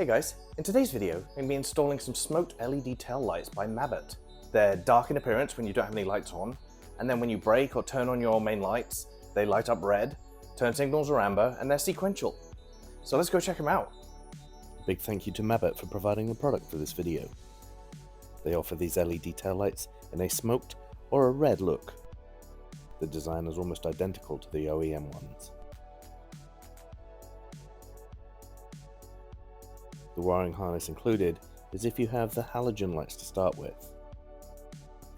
Hey guys, in today's video, I'm going to be installing some smoked LED tail lights by Mabett. They're dark in appearance when you don't have any lights on, and then when you brake or turn on your main lights, they light up red, turn signals are amber, and they're sequential. So let's go check them out. A big thank you to Mabett for providing the product for this video. They offer these LED tail lights in a smoked or a red look. The design is almost identical to the OEM ones. The wiring harness included is if you have the halogen lights to start with.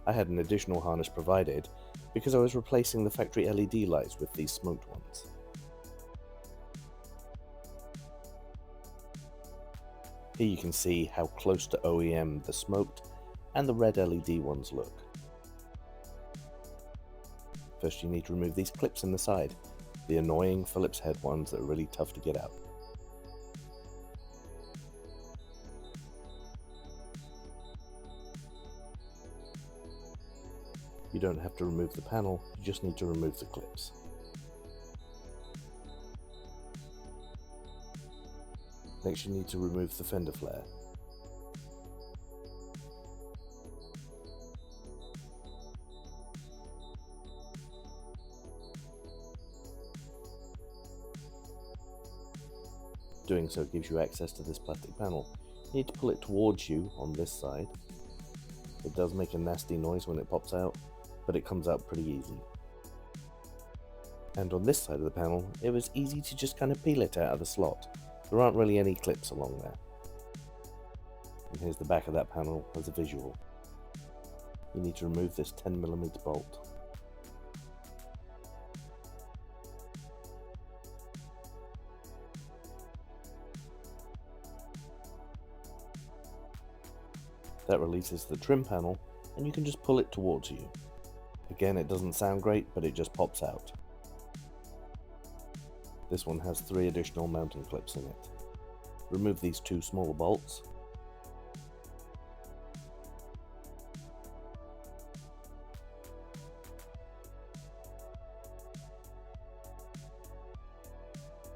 I had an additional harness provided because I was replacing the factory LED lights with these smoked ones. Here you can see how close to OEM the smoked and the red LED ones look. First you need to remove these clips in the side, the annoying Phillips head ones that are really tough to get out. You don't have to remove the panel, you just need to remove the clips. Next you need to remove the fender flare. Doing so gives you access to this plastic panel. You need to pull it towards you on this side. It does make a nasty noise when it pops out, but it comes out pretty easy. And on this side of the panel, it was easy to just kind of peel it out of the slot. There aren't really any clips along there. And here's the back of that panel as a visual. You need to remove this 10mm bolt. That releases the trim panel, and you can just pull it towards you. Again, it doesn't sound great, but it just pops out. This one has 3 additional mounting clips in it. Remove these 2 smaller bolts.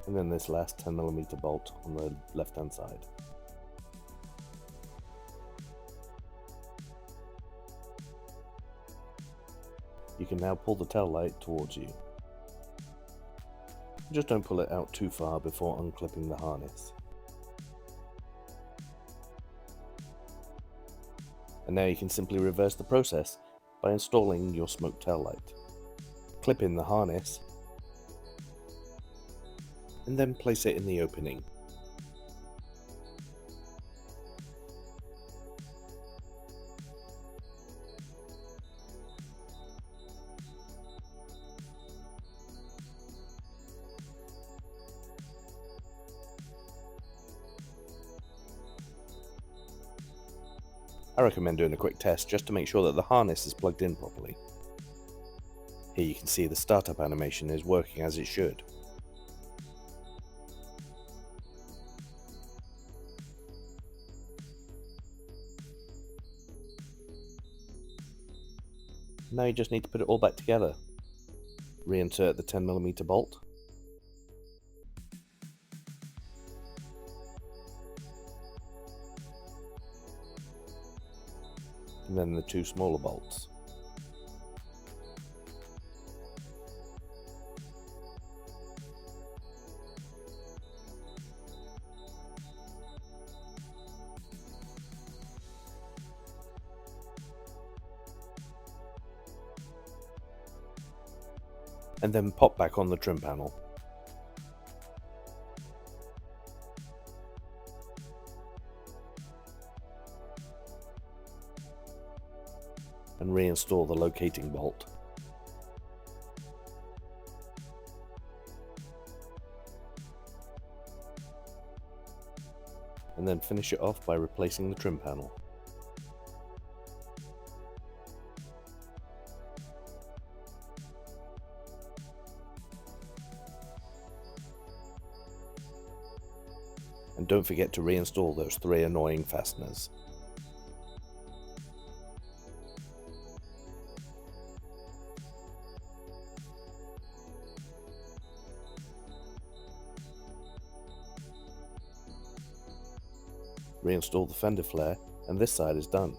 And then this last 10mm bolt on the left hand side. You can now pull the tail light towards you. Just don't pull it out too far before unclipping the harness. And now you can simply reverse the process by installing your smoked tail light. Clip in the harness and then place it in the opening. I recommend doing a quick test just to make sure that the harness is plugged in properly. Here you can see the startup animation is working as it should. Now you just need to put it all back together. Reinsert the 10mm bolt. And then the 2 smaller bolts. And then pop back on the trim panel. And reinstall the locating bolt. And then finish it off by replacing the trim panel. And don't forget to reinstall those 3 annoying fasteners. Reinstall the fender flare, and this side is done.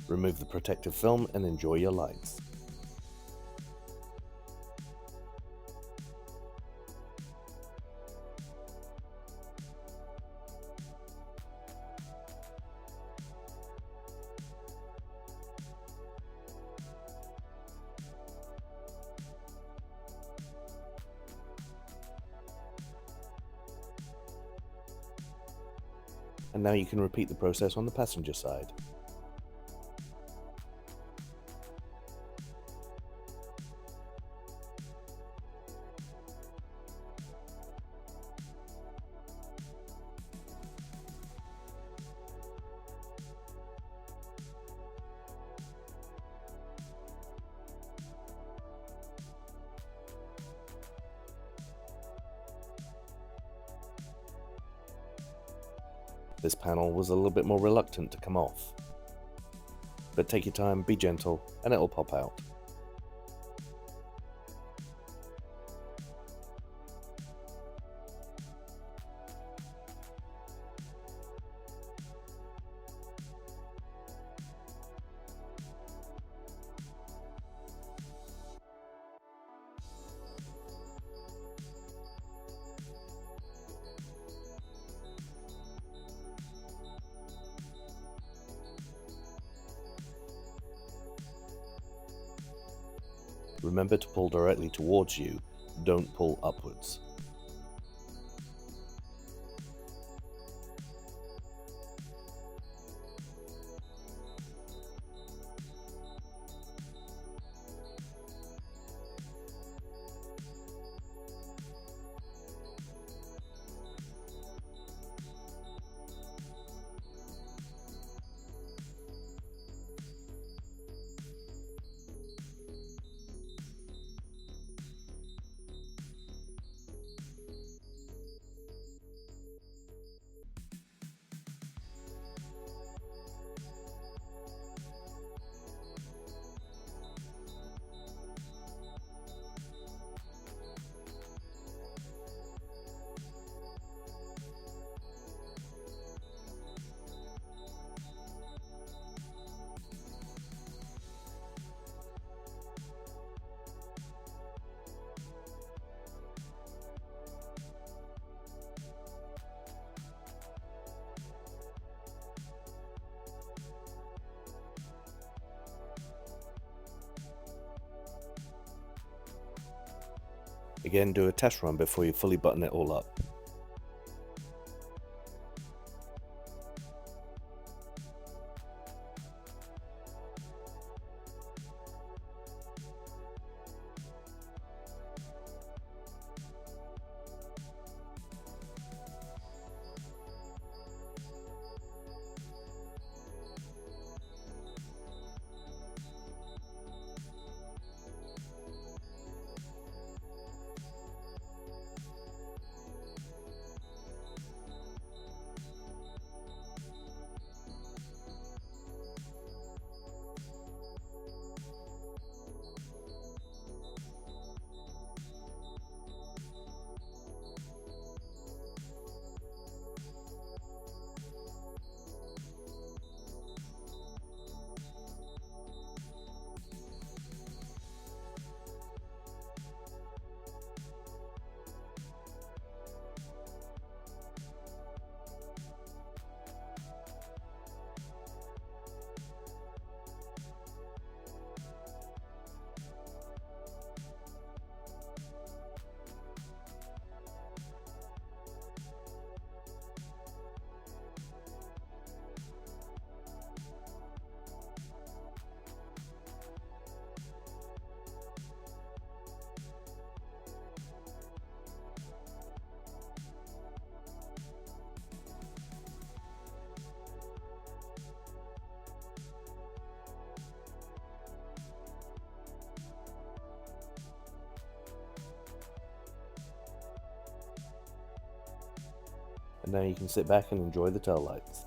Remove the protective film and enjoy your lights. And now you can repeat the process on the passenger side. This panel was a little bit more reluctant to come off, but take your time, be gentle, and it'll pop out. Remember to pull directly towards you, don't pull upwards. Again, do a test run before you fully button it all up. And now you can sit back and enjoy the tail lights.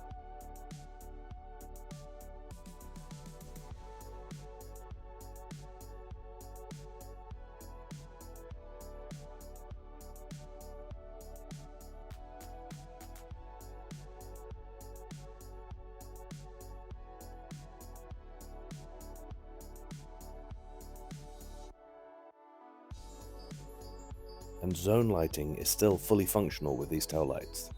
and zone lighting is still fully functional with these taillights.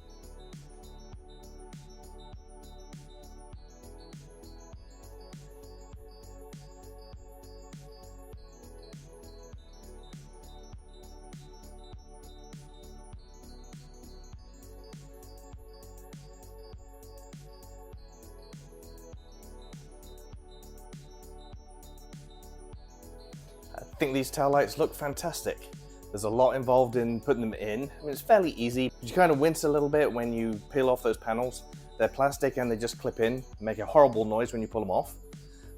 I think these taillights look fantastic. There's a lot involved in putting them in. I mean, it's fairly easy. You kind of wince a little bit when you peel off those panels. They're plastic and they just clip in, make a horrible noise when you pull them off.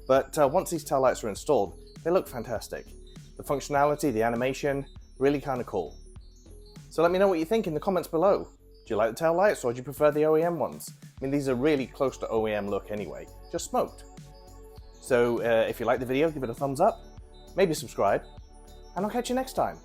But once these taillights are installed, they look fantastic. The functionality, the animation, really kind of cool. So let me know what you think in the comments below. Do you like the taillights or do you prefer the OEM ones? I mean, these are really close to OEM look anyway, just smoked. So if you like the video, give it a thumbs up, maybe subscribe, and I'll catch you next time.